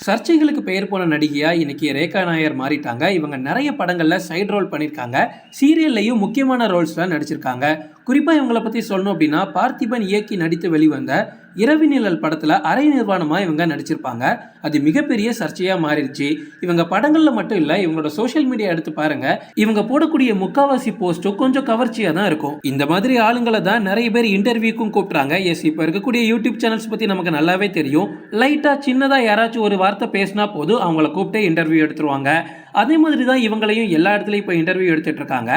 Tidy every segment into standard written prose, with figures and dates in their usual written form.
சர்ச்சைகளுக்கு பெயர் போன நடிகையா இன்னைக்கு ரேகா நாயர் மாறிட்டாங்க. இவங்க நிறைய படங்கள்ல சைடு ரோல் பண்ணியிருக்காங்க. சீரியல்லையும் முக்கியமான ரோல்ஸ்ல நடிச்சிருக்காங்க. குறிப்பா இவங்களை பத்தி சொல்லணும் அப்படின்னா, பார்த்திபன் இயக்கி நடித்து வெளிவந்த இரவு நிழல் படத்துல அரை நிர்வாணமா இவங்க நடிச்சிருப்பாங்க. அது மிகப்பெரிய சர்ச்சையா மாறிடுச்சு. இவங்க படங்கள்ல மட்டும் இல்ல, இவங்களோட சோஷியல் மீடியா எடுத்து பாருங்க. இவங்க போடக்கூடிய முக்காவாசி போஸ்டும் கொஞ்சம் கவர்ச்சியா தான் இருக்கும். இந்த மாதிரி ஆளுங்களை தான் நிறைய பேர் இன்டர்வியூக்கும் கூப்பிடுறாங்க. எஸ், இப்ப இருக்கக்கூடிய யூடியூப் சேனல்ஸ் பத்தி நமக்கு நல்லாவே தெரியும். லைட்டா சின்னதா யாராச்சும் ஒரு வார்த்தை பேசினா போதும் அவங்கள கூப்பிட்டு இன்டர்வியூ எடுத்துருவாங்க. அதே மாதிரி தான் இவங்களையும் எல்லா இடத்துலையும் இப்போ இன்டர்வியூ எடுத்துட்டு இருக்காங்க.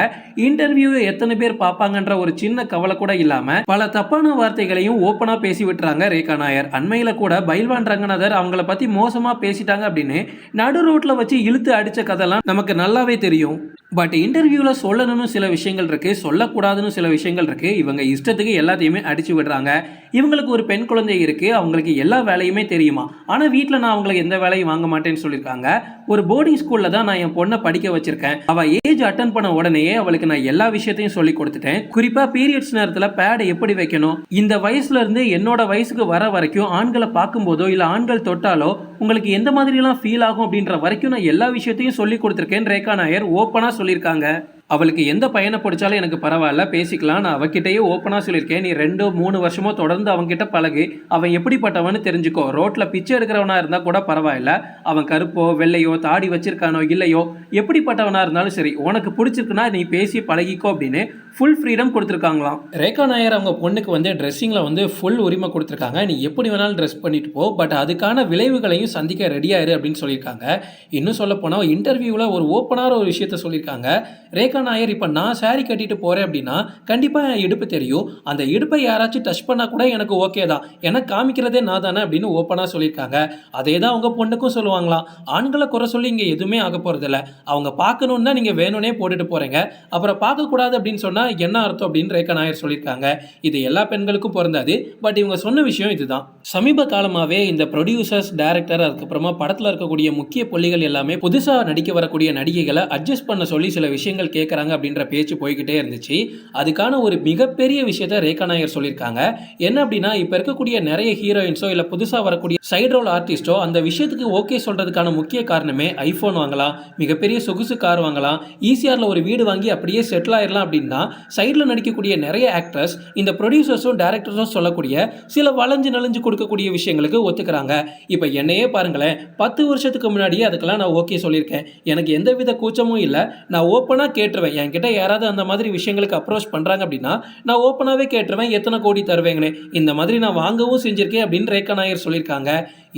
இன்டர்வியூவை எத்தனை பேர் பார்ப்பாங்கன்ற ஒரு சின்ன கவலை கூட இல்லாம பல தப்பான வார்த்தைகளையும் ஓப்பனா பேசி விட்டுறாங்க ரேகா நாயர். அண்மையில கூட பைல்வான் ரங்கநாதர் அவங்கள பத்தி மோசமா பேசிட்டாங்க அப்படின்னு நடு ரோட்ல வச்சு இழுத்து அடிச்ச கதைலாம் நமக்கு நல்லாவே தெரியும். பட் இன்டர்வியூல சொல்லணும்னு சில விஷயங்கள் இருக்கு, சொல்லக்கூடாதுன்னு சில விஷயங்கள் இருக்கு. இவங்க இஷ்டத்துக்கு எல்லாத்தையுமே அடிச்சு விடுறாங்க. இவங்களுக்கு ஒரு பெண் குழந்தை இருக்கு, அவங்களுக்கு எல்லா வேலையுமே தெரியுமா, ஆனா வீட்டில் நான் அவங்களுக்கு எந்த வேலையும் வாங்க மாட்டேன்னு சொல்லியிருக்காங்க. ஒரு போர்டிங் ஸ்கூல்ல தான் நான் என் பொண்ணை படிக்க வச்சிருக்கேன். அவ ஏஜ் அட்டன் பண்ண உடனேயே அவளுக்கு நான் எல்லா விஷயத்தையும் சொல்லி கொடுத்துட்டேன். குறிப்பா பீரியட்ஸ் நேரத்துல பேட் எப்படி வைக்கணும், இந்த வயசுல இருந்து என்னோட வயசுக்கு வர வரைக்கும் ஆண்களை பார்க்கும் போதோ இல்ல ஆண்கள் தொட்டாலோ உங்களுக்கு எந்த மாதிரி எல்லாம் ஃபீல் ஆகும் அப்படின்ற வரைக்கும் நான் எல்லா விஷயத்தையும் சொல்லி கொடுத்துருக்கேன். ரேகா நாயர் ஓப்பனா சொல்லியிருக்காங்க. அவளுக்கு எந்த பையனை பிடிச்சாலும் எனக்கு பரவாயில்ல, பேசிக்கலாம். நான் அவகிட்டயே ஓப்பனாக சொல்லியிருக்கேன், நீ 2-3 வருஷமோ தொடர்ந்து அவன்கிட்ட பழகு, அவன் எப்படிப்பட்டவன்னு தெரிஞ்சுக்கோ. ரோட்டில் பிச்சை எடுக்கிறவனா இருந்தால் கூட பரவாயில்ல, அவன் கருப்போ வெள்ளையோ தாடி வச்சிருக்கானோ இல்லையோ எப்படிப்பட்டவனா இருந்தாலும் சரி, உனக்கு பிடிச்சிருக்குன்னா நீ பேசி பழகிக்கோ அப்படின்னு ஃபுல் ஃப்ரீடம் கொடுத்துருக்காங்களாம். ரேகா நாயர் அவங்க பொண்ணுக்கு வந்து ட்ரெஸ்ஸிங்கில் வந்து ஃபுல் உரிமை கொடுத்துருக்காங்க. நீ எப்படி வேணாலும் ட்ரெஸ் பண்ணிட்டு போ, பட் அதுக்கான விளைவுகளையும் சந்திக்க ரெடியாயிரு அப்படின்னு சொல்லியிருக்காங்க. இன்னும் சொல்ல போனால் இன்டர்வியூவில் ஒரு ஓப்பனான ஒரு விஷயத்த சொல்லியிருக்காங்க. ரேகா நாயர், இப்போ நான் சாரி கட்டிட்டு போகிறேன் அப்படின்னா கண்டிப்பாக என் இடுப்பு தெரியும், அந்த இடுப்பை யாராச்சும் டச் பண்ணால் கூட எனக்கு ஓகே தான், எனக்கு காமிக்கிறதே நான் தானே அப்படின்னு ஓப்பனாக சொல்லியிருக்காங்க. அதே தான் அவங்க பொண்ணுக்கும் சொல்லுவாங்களாம். ஆண்களை குறை சொல்லி இங்கே எதுவுமே ஆக போகிறதில்ல, அவங்க பார்க்கணுன்னு தான் நீங்கள் வேணும்னே போட்டுட்டு போகிறீங்க, அப்புறம் பார்க்கக்கூடாது அப்படின்னு சொன்னால் என்ன அர்த்தம் அப்படின்னு ரேகா நாயர் சொல்லியிருக்காங்க. இது எல்லா பெண்களுக்கும் பொருந்தாது, பட் இவங்க சொன்ன விஷயம் இதுதான். சமீப காலமாகவே இந்த ப்ரொடியூசர்ஸ், டைரக்டர், அதுக்கப்புறமா படத்தில் இருக்கக்கூடிய முக்கிய புள்ளிகள் எல்லாமே புதுசாக நடிக்க வரக்கூடிய நடிகைகளை அட்ஜஸ்ட் பண்ண சொல்லி சில விஷயங்கள் கேட்குறாங்க அப்படின்ற பேச்சு போய்கிட்டே இருந்துச்சு. அதுக்கான ஒரு மிகப்பெரிய விஷயத்த ரேகா நாயர் சொல்லியிருக்காங்க. என்ன அப்படின்னா, இப்போ இருக்கக்கூடிய நிறைய ஹீரோயின்ஸோ இல்லை புதுசாக வரக்கூடிய சைடு ரோல் ஆர்டிஸ்டோ அந்த விஷயத்துக்கு ஓகே சொல்றதுக்கான முக்கிய காரணமே ஐஃபோன் வாங்கலாம், மிகப்பெரிய சொகுசு கார் வாங்கலாம், ஈசிஆரில் ஒரு வீடு வாங்கி அப்படியே செட்டில் ஆயிடலாம் அப்படின்னா சைடில் நடிக்கக்கூடிய நிறைய ஆக்டர்ஸ் இந்த ப்ரொடியூசர்ஸும் டைரக்டர்ஸும் சொல்லக்கூடிய சில வளைஞ்சு நலிஞ்சு கொடுக்கக்கூடிய விஷயங்களுக்கு ஒத்துக்கிறாங்க. இப்போ என்னையே பாருங்களேன், 10 வருஷத்துக்கு முன்னாடியே அதுக்கெல்லாம் நான் ஓகே சொல்லியிருக்கேன். எனக்கு எந்தவித கூச்சமும் இல்லை, நான் ஓப்பனாக கேட்டுருவேன். என்கிட்ட யாராவது அந்த மாதிரி விஷயங்களுக்கு அப்ரோச் பண்ணுறாங்க அப்படின்னா நான் ஓப்பனாகவே கேட்டுருவேன், எத்தனை கோடி தருவேங்கன்னு. இந்த மாதிரி நான் வாங்கவும் செஞ்சுருக்கேன் அப்படின்னு ரேகா நாயர் சொல்லியிருக்காங்க.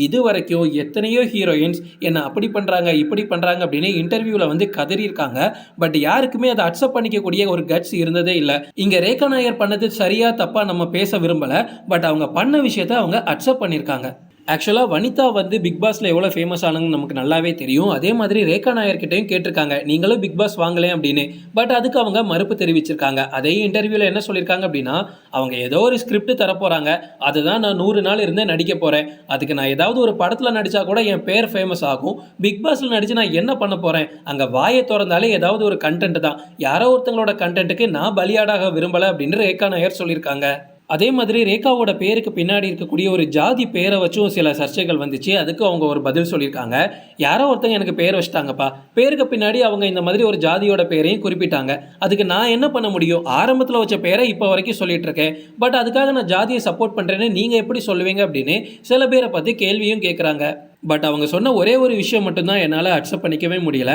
இது வரைக்கும் எத்தனையோ ஹீரோயின்ஸ் என்ன அப்படி பண்ணுறாங்க இப்படி பண்ணுறாங்க அப்படின்னு இன்டர்வியூவில் வந்து கதறியிருக்காங்க. பட் யாருக்குமே அதை அக்செப்ட் பண்ணிக்கக்கூடிய ஒரு கட்ஸ் இருந்ததே இல்லை. இங்கே ரேகா நாயர் பண்ணது சரியா தப்பா நம்ம பேச விரும்பலை, பட் அவங்க பண்ண விஷயத்தை அவங்க அக்செப்ட் பண்ணியிருக்காங்க. ஆக்சுவலாக வனிதா வந்து பிக் பாஸில் எவ்வளோ ஃபேமஸ் ஆனாங்கன்னு நமக்கு நல்லாவே தெரியும். அதே மாதிரி ரேகா நாயர்கிட்டையும் கேட்டிருக்காங்க, நீங்களும் பிக் பாஸ் வாங்கலேன் அப்படின்னு. பட் அதுக்கு அவங்க மறுப்பு தெரிவிச்சிருக்காங்க. அதே இன்டர்வியூவில் என்ன சொல்லியிருக்காங்க அப்படின்னா, அவங்க ஏதோ ஒரு ஸ்கிரிப்ட் தரப்போகிறாங்க, அதுதான் நான் 100 நாள் இருந்தே நடிக்க போகிறேன், அதுக்கு நான் ஏதாவது ஒரு படத்தில் நடித்தா கூட என் பேர் ஃபேமஸ் ஆகும், பிக் பாஸில் நடித்து நான் என்ன பண்ண போகிறேன், அங்கே வாயை திறந்தாலே ஏதாவது ஒரு கண்டென்ட் தான், யாரோ ஒருத்தங்களோட கண்டென்ட்டுக்கு நான் பலியாடாக விரும்பலை அப்படின்னு ரேகா நாயர் சொல்லியிருக்காங்க. அதே மாதிரி ரேகாவோட பேருக்கு பின்னாடி இருக்கக்கூடிய ஒரு ஜாதி பேரை வச்சும் சில சர்ச்சைகள் வந்துச்சு. அதுக்கு அவங்க ஒரு பதில் சொல்லியிருக்காங்க. யாரோ ஒருத்தங்க எனக்கு பேர் வச்சுட்டாங்கப்பா, பேருக்கு பின்னாடி அவங்க இந்த மாதிரி ஒரு ஜாதியோட பேரையும் குறிப்பிட்டாங்க, அதுக்கு நான் என்ன பண்ண முடியும், ஆரம்பத்தில் வச்ச பேரை இப்போ வரைக்கும் சொல்லிட்டு இருக்கேன், பட் அதுக்காக நான் ஜாதியை சப்போர்ட் பண்ணுறேன்னு நீங்கள் எப்படி சொல்லுவீங்க அப்படின்னு சில பேரை பற்றி கேள்வியும் கேட்குறாங்க. பட் அவங்க சொன்ன ஒரே ஒரு விஷயம் மட்டும்தான் என்னால் அக்செப்ட் பண்ணிக்கவே முடியல.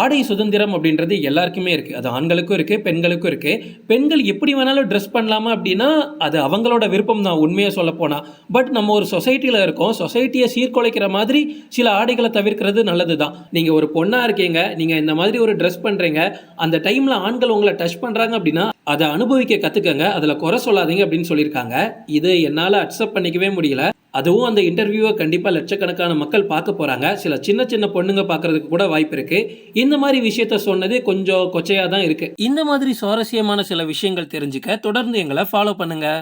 ஆடை சுதந்திரம் அப்படின்றது எல்லாருக்குமே இருக்குது, அது ஆண்களுக்கும் இருக்குது பெண்களுக்கும் இருக்குது. பெண்கள் எப்படி வேணாலும் ட்ரெஸ் பண்ணலாமா அப்படின்னா அது அவங்களோட விருப்பம் தான் உண்மையாக சொல்ல போனால். பட் நம்ம ஒரு சொசைட்டியில் இருக்கோம், சொசைட்டியை சீர்குலைக்கிற மாதிரி சில ஆடைகளை தவிர்க்கிறது நல்லது தான். நீங்கள் ஒரு பொண்ணாக இருக்கீங்க, நீங்கள் இந்த மாதிரி ஒரு ட்ரெஸ் பண்ணுறீங்க, அந்த டைமில் ஆண்கள் உங்களை டச் பண்ணுறாங்க அப்படின்னா அதை அனுபவிக்க கற்றுக்கங்க, அதில் குறை சொல்லாதீங்க அப்படின்னு சொல்லியிருக்காங்க. இது என்னால் அக்செப்ட் பண்ணிக்கவே முடியல. அதுவும் அந்த இன்டர்வியூவை கண்டிப்பாக லட்சக்கணக்கான மக்கள் பார்க்க போகிறாங்க. சில சின்ன சின்ன பொண்ணுங்க பார்க்கறதுக்கு கூட வாய்ப்பு இருக்குது. இந்த மாதிரி விஷயத்த சொன்னது கொஞ்சம் கொச்சையாக தான் இருக்குது. இந்த மாதிரி சுவாரஸ்யமான சில விஷயங்கள் தெரிஞ்சுக்க தொடர்ந்து எங்களை ஃபாலோ பண்ணுங்கள்.